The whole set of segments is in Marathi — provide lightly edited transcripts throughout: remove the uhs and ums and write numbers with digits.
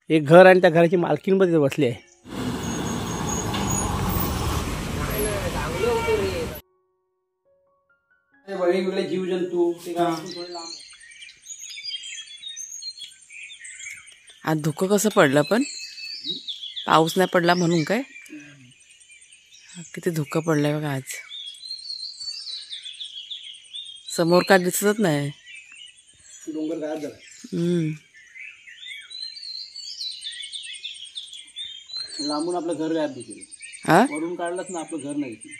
एक घर आणि त्या घराची मालकीण मध्ये बसली आहे. वेगवेगळे जीवजंतू आज धुकं कसं पडलं, पण पाऊस नाही पडला म्हणून काय किती धुकं पडलंय बघा. आज समोर काय दिसतच नाही. डोंगर गायब झाला. लांबून आपलं घर गायब दिसेल. वरून काढलंच ना आपलं घर नाही दिसेल.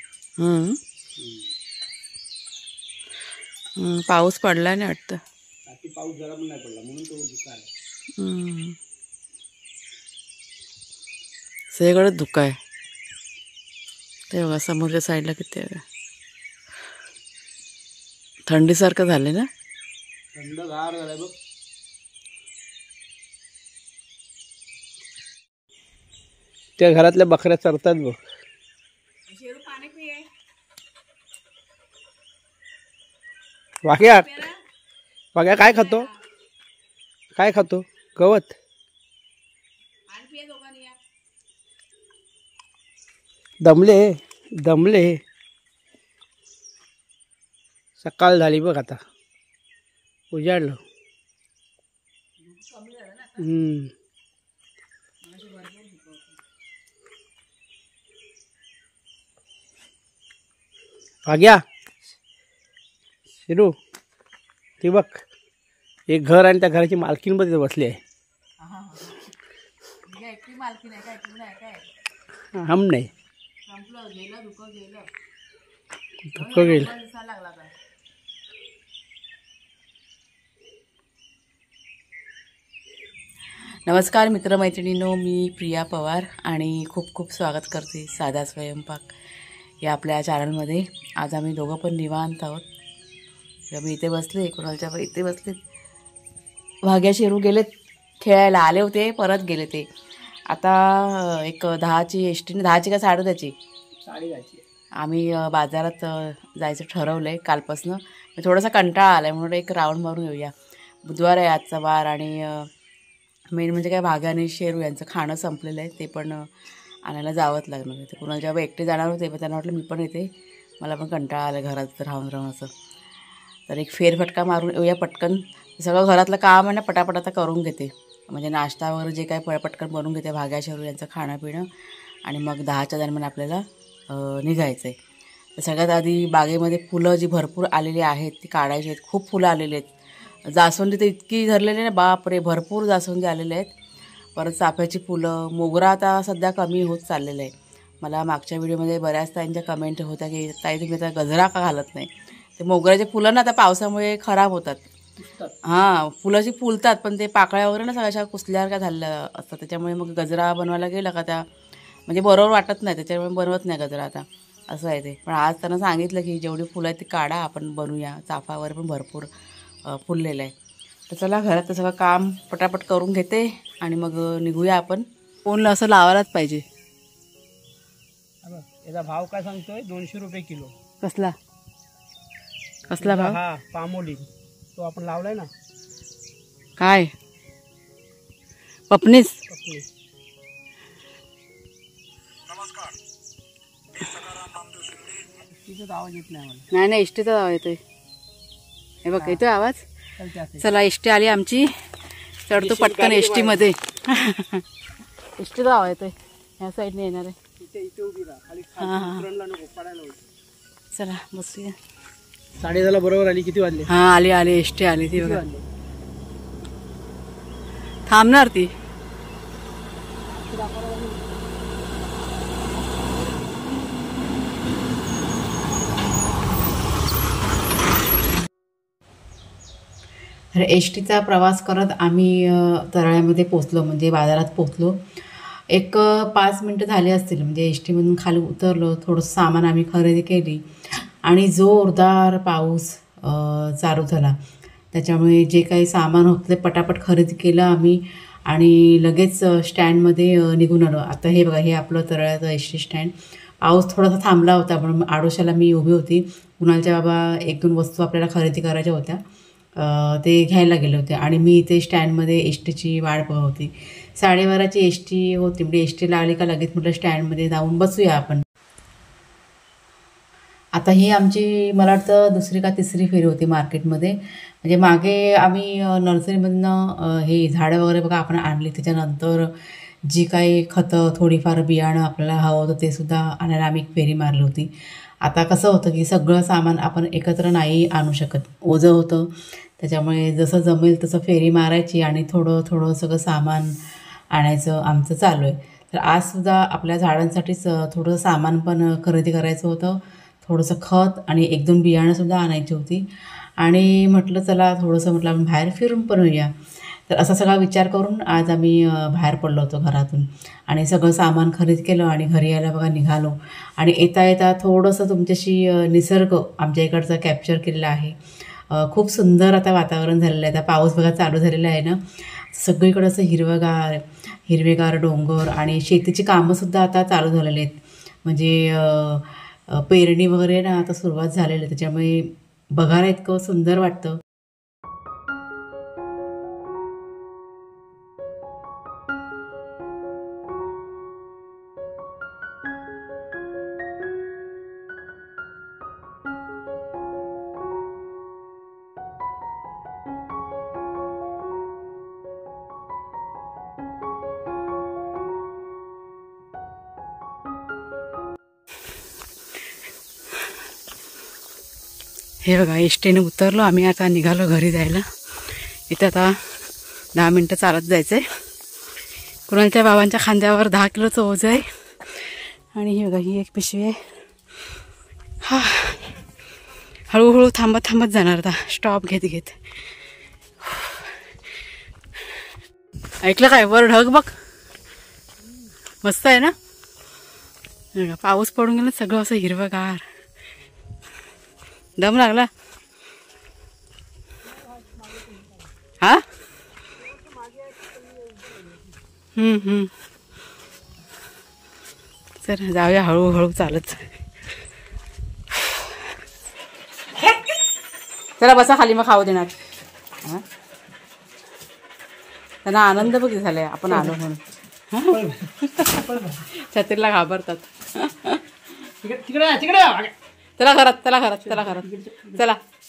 पाऊस पडला नाही वाटतं. पाऊस जरा पण नाही पडला म्हणून तो धुका आहे. सगळीकडे धुका आहे. ते बघा समोरच्या साईडला किती थंडीसारखं झालं ना. थंड गार झालंय बघ. त्या घरातल्या बकऱ्या चरतात बघ. वाघ्या वाघ्या काय खातो? काय खातो? गवत. दमले दमले. सकाळ झाली बघ, आता उजाडलं. वाघ्या शिरू ती बघ, एक घर आणि त्या घराची मालकीण मध्ये बसली आहे. हम नाही धुकं गेलं. नमस्कार मित्रमैत्रिणींनो, मी प्रिया पवार आणि खूप खूप स्वागत करते साधा स्वयंपाक या आपल्या चॅनलमध्ये. आज आम्ही दोघं पण निवांत आहोत. मी इथे बसले, कोणाच्या इथे बसले. भाग्या शेरू गेलेत खेळायला, आले होते परत गेले ते. आता एक 10ची एस टीने, 10ची का 10:30ची आम्ही बाजारात जायचं ठरवलं आहे कालपासनं. थोडासा कंटाळा आला आहे म्हणून एक राऊंड मारून येऊया. बुधवार आहे आजचा वार आणि मेन म्हणजे काय, भाग्या आणि शेरू यांचं खाणं संपलेलं आहे. ते पण आणायला जावंच लागणार. ते कुणाला जेव्हा एकटे जाणार होते, पण त्यांना वाटलं मी पण येते, मला पण कंटाळा आला घरात राहून राहून असं. तर एक फेरफटका मारून येऊया पटकन. सगळं घरातलं काम आहे ना पटापट आता करून घेते, म्हणजे नाश्ता वगैरे जे काय पटकन बनवून घेते भाग्या शेरू यांचं खाणं पिणं, आणि मग 10च्या दरम्यान आपल्याला निघायचं आहे. तर सगळ्यात आधी बागेमध्ये फुलं जी भरपूर आलेली आहेत ती काढायची आहेत. खूप फुलं आलेली आहेत. जास्वंदी तर इतकी धरलेली ना, बापरे, भरपूर जास्वंदी आलेले आहेत. परत चाफ्याची फुलं, मोगरा आता सध्या कमी होत चाललेलं आहे. मला मागच्या व्हिडिओमध्ये बऱ्याच ताईंच्या कमेंट होत्या की ताई तुम्ही आता गजरा का घालत नाही. ते मोगऱ्याचे फुलं ना आता पावसामुळे खराब होतात. फुलं फुलतात पण ते पाकळ्या वगैरे ना सगळ्या कुसल्यावर काय झालेलं असतं. त्याच्यामुळे मग गजरा बनवायला गेलं का त्या म्हणजे बरोबर वाटत नाही, त्याच्यामुळे बनवत नाही गजरा आता, असं आहे ते. पण आज त्यांना सांगितलं की जेवढी फुलं आहेत ती काढा, आपण बनवूया. चाफावर पण भरपूर फुललेलं आहे. तर चला घरात सगळं काम पटापट करून घेते आणि मग निघूया आपण. फोनला असं लावायलाच पाहिजे. याचा भाव काय सांगतोय? 200 रुपये किलो. कसला कसला भाव? हा पामोली तो आपण लावलाय ना. काय पपनीस? आवाज येत नाही मला. नाही नाही, एसटीचा आवाज येतोय. हे बघ येतोय आवाज. चला एसटी आली आमची, चढतो पटकन एसटी मध्ये. एसटीचा आवाज येतोय, ह्या साईडने येणार आहे. चला बसूया. 10:30 बरोबर आली. किती वाजले? हा आली आली, एसटी आली ती बघा. थांबणार ती. तर एस टीचा प्रवास करत आम्ही तराळ्यामध्ये पोचलो, म्हणजे बाजारात पोचलो. एक 5 मिनटं झाली असतील, म्हणजे एस टीमधून खाली उतरलो. थोडंसं सामान आम्ही खरेदी केली आणि जोरदार पाऊस चालू झाला. त्याच्यामुळे जे काही सामान होतं ते पटापट खरेदी केलं आम्ही आणि लगेच स्टँडमध्ये निघून आलो. आता हे बघा, हे आपलं तराळ्याचं एस टी स्टँड. पाऊस थोडासा थांबला होता पण आडोशाला मी उभी होती. कुणालच्या बाबा 1-2 वस्तू आपल्याला खरेदी करायच्या होत्या, ते घ्यायला गेले होते आणि मी इथे स्टँडमध्ये एस टीची वाट बघत होती. 12:30ची एस टी होती. म्हणजे एस टी लागली का लगेच म्हटलं स्टँडमध्ये जाऊन बसूया आपण. आता ही आमची मला वाटतं दुसरी का तिसरी फेरी होती मार्केटमध्ये. म्हणजे मागे आम्ही नर्सरीमधनं हे झाडं वगैरे बघा आपण आणली. त्याच्यानंतर जी काही खतं थोडीफार बियाणं आपल्याला हवं होतं ते सुद्धा आणायला आम्ही एक फेरी मारली होती. आता कसं होतं की सगळं सामान आपण एकत्र नाही आणू शकत, ओझं होतं. त्याच्यामुळे जसं जमेल तसं फेरी मारायची आणि थोडं थोडं सगळं सामान आणायचं आमचं चालू आहे. तर आजसुद्धा आपल्या झाडांसाठीच थोडं सामान पण खरेदी करायचं होतं. थोडंसं खत आणि 1-2 बियाणंसुद्धा आणायची होती. आणि म्हटलं चला थोडंसं म्हटलं आपण बाहेर फिरून पण येऊया. तर असा सगळा विचार करून आज आम्ही बाहेर पडलो होतो घरातून आणि सगळं सामान खरेदी केलं आणि घरी यायला बघा निघालो. आणि येता येता थोडंसं तुमच्याशी निसर्ग आमच्या इकडचा कॅप्चर केलेला आहे. खूप सुंदर आता वातावरण झालेलं आहे. आता पाऊस बघा चालू झालेला आहे ना, सगळीकडं असं हिरवेगार डोंगर आणि शेतीची कामंसुद्धा आता चालू झालेली आहेत. म्हणजे पेरणी वगैरे ना आता सुरुवात झालेली आहे. त्याच्यामुळे बघायला इतकं सुंदर वाटतं. हे बघा एस टीने उतरलो आम्ही. आता निघालो घरी जायला. इथं आता 10 मिनटं चालत जायचं आहे. कुणालच्या बाबांच्या खांद्यावर 10 किलोचं ओझं आहे. आणि ही बघा ही एक पिशवी आहे. हा हळूहळू थांबत थांबत जाणार आता, स्टॉप घेत घेत. ऐकलं काय वर ढग बघ, मस्त आहे ना. पाऊस पडून गेला सगळं असं हिरवंगार. दम लागला हा. चल जाऊया हळूहळू चालत. चला बसा खाली मग खाऊ देणार. त्यांना आनंद बघ झालाय आपण आलो म्हणून. छत्रीला घाबरतात. चला घरात चला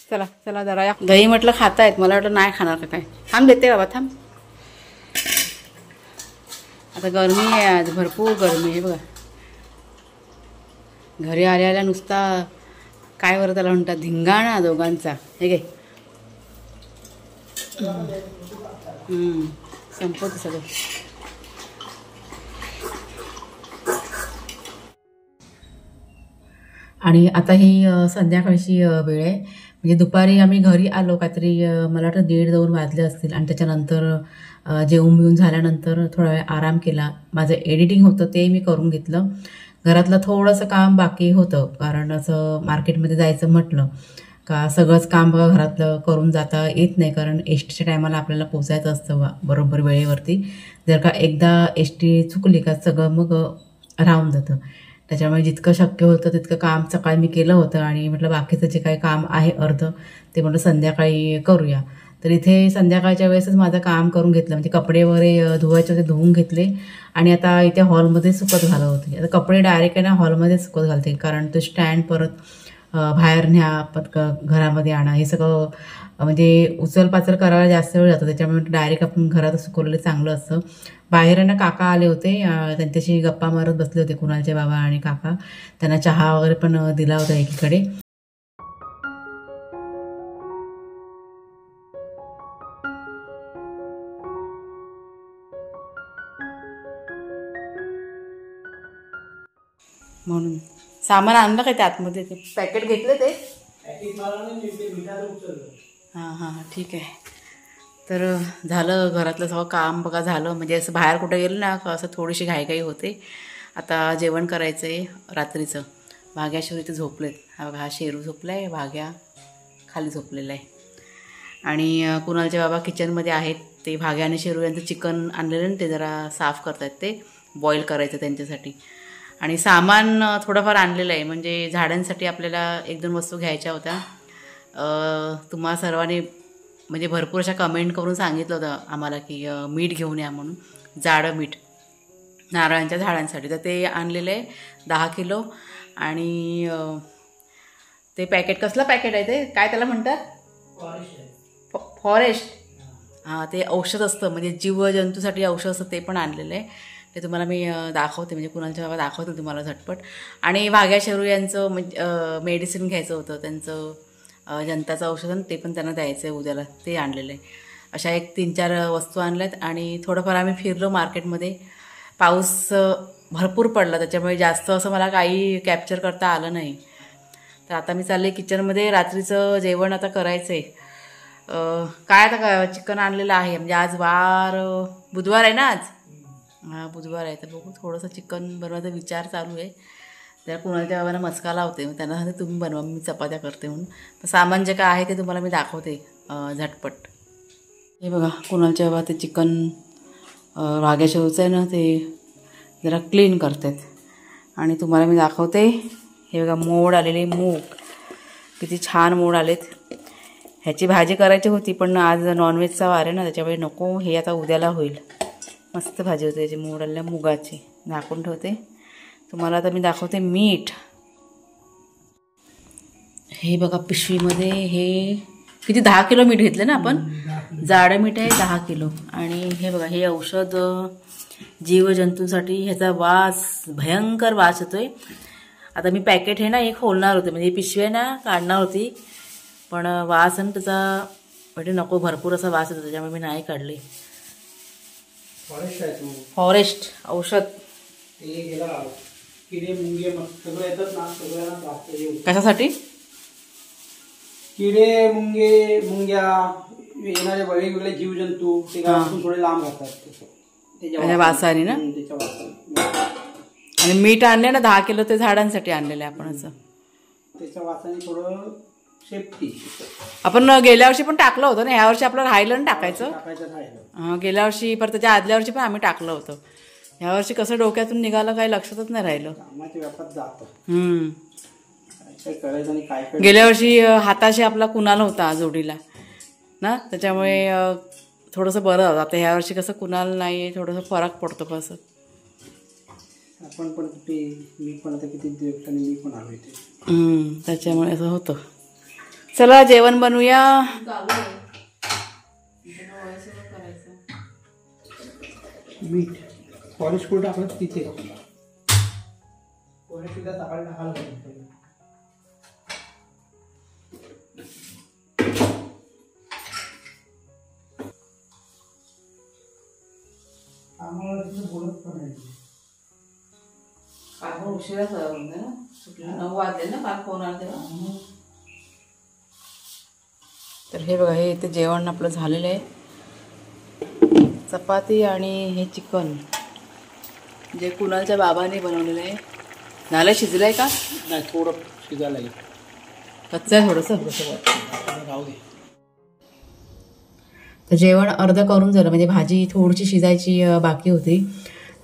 चला चला जरा या. दही म्हटलं खातायत, मला वाटलं नाही खाणार का काय. थांब देते बाबा थांब. आता गरमी आहे आज, भरपूर गरमी आहे बघा. घरी आल्याला नुसता काय बरं त्याला म्हणतात धिंगाणा दोघांचा. हे घे संपत सगळं. आणि आता ही संध्याकाळची वेळ आहे. म्हणजे दुपारी आम्ही घरी आलो काहीतरी मला वाटतं 1:30-2 वाजले असतील. आणि त्याच्यानंतर जेवून बिवून झाल्यानंतर थोडा वेळ आराम केला. माझं एडिटिंग होतं ते मी करून घेतलं. घरातलं थोडंसं काम बाकी होतं, कारण असं मार्केटमध्ये जायचं म्हटलं का सगळंच काम बघा घरातलं करून जाता येत नाही. कारण एस टीच्या टायमाला आपल्याला पोचायचं असतं बरोबर वेळेवरती. जर का एकदा एस टी चुकली का सगळं मग राहून जातं. त्याच्यामुळे जितकं शक्य होतं तितकं काम सकाळी मी केलं होतं. आणि म्हटलं बाकीचं जे काही काम आहे अर्ध ते म्हटलं संध्याकाळी करूया. तर इथे संध्याकाळच्या वेळेसच माझं काम करून घेतलं. म्हणजे कपडे वगैरे धुवायचे होते धुवून घेतले. आणि आता इथे हॉलमध्ये सुकत घालत होते. आता कपडे डायरेक्ट आहे ना हॉलमध्ये सुकत घालते, कारण तो स्टँड परत बाहेर न्या पटकन घरामध्ये आणा हे सगळं म्हणजे उचलपाचल करायला जास्त वेळ जातो. त्याच्यामुळे डायरेक्ट आपण घरात सुकवलेलं चांगलं असतं. बाहेर ना काका आले होते, त्यांच्याशी गप्पा मारत बसले होते कुणालचे बाबा आणि काका. त्यांना चहा वगैरे पण दिला होता एकीकडे. म्हणून सामान आणलं काय ते आतमध्ये, ते पॅकेट घेतले ते. हां ठीक आहे. तर झालं घरातलं सगळं काम बघा झालं. म्हणजे असं बाहेर कुठं गेलं ना असं थोडीशी घाईघाई होते. आता जेवण करायचं आहे रात्रीचं. भाग्या शेरू इथे झोपलेत. हा बघा हा शेरू झोपला आहे, भाग्या खाली झोपलेला आहे. आणि कुणालचे बाबा किचनमध्ये आहेत. ते भाग्या आणि शेरू यांचं चिकन आणलेलं ना ते जरा साफ करतात, ते बॉईल करायचं त्यांच्यासाठी. आणि सामान थोडंफार आणलेलं आहे. म्हणजे झाडांसाठी आपल्याला 1-2 वस्तू घ्यायच्या होत्या. तुम्हा सर्वांनी म्हणजे भरपूर अशा कमेंट करून सांगितलं होतं आम्हाला की मीठ घेऊन या म्हणून. जाडं मीठ नारळांच्या झाडांसाठी. तर ते आणलेलं आहे 10 किलो. आणि ते पॅकेट, कसलं पॅकेट आहे ते, काय त्याला म्हणतात, फॉरेस्ट. हां, ते औषध असतं, म्हणजे जीवजंतूसाठी औषध असतं, ते पण आणलेलं आहे. ते तुम्हाला मी दाखवते, म्हणजे कुणालच्या बाबा दाखवते तुम्हाला झटपट. आणि भाग्या शेरू यांचं म्हणजे मेडिसिन घ्यायचं होतं, त्यांचं जंताचं औषध, ते पण त्यांना द्यायचं आहे उद्याला, ते आणलेलं आहे. अशा 1-3-4 वस्तू आणल्यात. आणि थोडंफार आम्ही फिरलो मार्केटमध्ये. पाऊस भरपूर पडला, त्याच्यामुळे जास्त असं मला काही कॅप्चर करता आलं नाही. तर आता मी चालले किचनमध्ये. रात्रीचं जेवण आता करायचं आहे. काय आता चिकन आणलेलं आहे, म्हणजे आज बुधवार आहे ना आज. हां, बुधवार आहे. तर बघू, थोडंसं चिकन बनवायचा विचार चालू आहे. त्या कुणालच्या बाबांना मस्का लावते, मग त्यांना सांगते तुम्ही बनवा, मी चपात्या करते म्हणून. तर सामान जे काय आहे ते तुम्हाला मी दाखवते झटपट. हे बघा, कुणालच्या बाबा ते चिकन भाग्या शेवचं आहे ना, ते जरा क्लीन करतात. आणि तुम्हाला मी दाखवते. हे बघा, मोड आलेले मूग, किती छान मोड आलेत. ह्याची भाजी करायची होती, पण आज नॉनव्हेजचा वार आहे ना, त्याच्यामुळे नको, हे आता उद्याला होईल. मस्त भाजी होते याची मोड आलेल्या मुगाची. झाकून ठेवते. तुम्हाला आता मी दाखवते मीठ. हे बघा, पिशवीमध्ये हे किती 10 किलो मीठ घेतलं ना आपण. जाडं मीठ आहे 10 किलो. आणि हे बघा, हे औषध जीवजंतूंसाठी. ह्याचा वास, भयंकर वास येतोय. आता मी पॅकेट हे ना एक खोलणार होते, म्हणजे पिशवी आहे ना काढणार होती, पण वास आहे ना त्याचा, म्हणजे नको, भरपूर असा वास येतो, त्याच्यामुळे मी नाही काढली. फॉरेस्ट औषध. किडे मुंगे सगळं येतात ना, सगळ्यांना कशासाठी? किडे मुंग्या येणारे वेगवेगळे जीवजंतू ते घरापासून थोडे लांब राहतात त्याच्या वासाने ना. आणि मीठ आणले ना 10 किलो, ते झाडांसाठी आणलेलं आहे आपण. असं त्याच्या वासाने थोडं सेफ्टी. आपण गेल्या वर्षी पण टाकलं होतं ना, ह्या वर्षी आपलं राहिलं ना टाकायचं. गेल्या वर्षी, परत त्याच्या आदल्या वर्षी पण आम्ही टाकलं होतं. ह्या वर्षी कसं डोक्यातून निघालं, काही लक्षातच नाही राहिलं. गेल्या वर्षी हाताशी आपला कुणाल होता जोडीला ना, त्याच्यामुळे थोडंसं बरं होतं. आता ह्या वर्षी कसं कुणाल नाही, थोडंसं फरक पडतो कसं. आपण पण कुठे, मी पण आता किती दिवसांनी मी पण आलो इथे. त्याच्यामुळे असं होतं. चला जेवण बनवूया. मीठ फॉरेस्ट कुठे टाकलं तिथे, फॉरेस्ट सुद्धा सकाळी टाकायला पाहिजे. बोलत पण नाही. उशिरा ना, 9 वाजले ना, 5 फोन आला तेव्हा. तर हे बघा, हे इथे जेवण आपलं झालेलं आहे. चपाती आणि हे चिकन जे कुणालच्या बाबाने बनवलेलं आहे. झालं, शिजलं आहे का? नाही, थोडं शिजायला लागेल. कच्चं आहे थोडंसं, राहू दे. तर जेवण अर्ध करून झालं, म्हणजे भाजी थोडीशी शिजायची बाकी होती.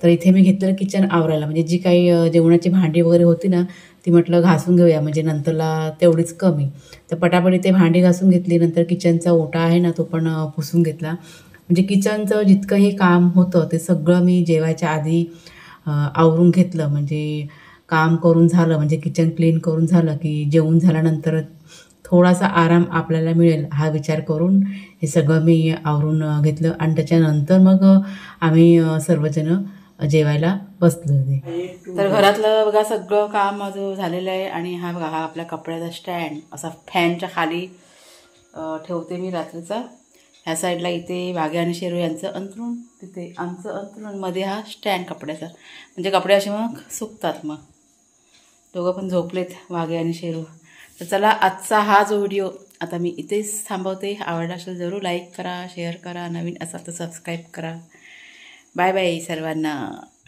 तर इथे मी घेतलेलं किचन आवरायला, म्हणजे जी काही जेवणाची भांडी वगैरे होती ना, ती म्हटलं घासून घेऊया, म्हणजे नंतरला तेवढीच कमी. तर पटापट ते भांडी घासून घेतली. नंतर किचनचा ओटा आहे ना, तो पण पुसून घेतला. म्हणजे किचनचं जितकंही काम होतं ते सगळं मी जेवायच्या आधी आवरून घेतलं. म्हणजे काम करून झालं, म्हणजे किचन क्लीन करून झालं की जेवून झाल्यानंतर थोडासा आराम आपल्याला मिळेल हा विचार करून हे सगळं मी आवरून घेतलं. आणि त्याच्यानंतर मग आम्ही सर्वजण जेवायला बसलो होते. तर घरातलं बघा सगळं काम माझं झालेलं आहे. आणि हा बघा, हा आपल्या कपड्याचा स्टँड असा फॅनच्या खाली ठेवते मी रात्रीचा. ह्या साईडला इथे भाग्या आणि शेरू यांचं अंथरूण, तिथे आमचं अंथरूण, मध्ये हा स्टँड कपड्याचा, म्हणजे कपडे असे मग सुकतात. मग दोघं पण झोपलेत, भाग्या आणि शेरू. तर चला, आजचा हा जो व्हिडिओ आता मी इथेच थांबवते. आवडला असेल जरूर लाईक करा, शेअर करा, नवीन असाल तर सबस्क्राईब करा. बाय बाय सर्वांना.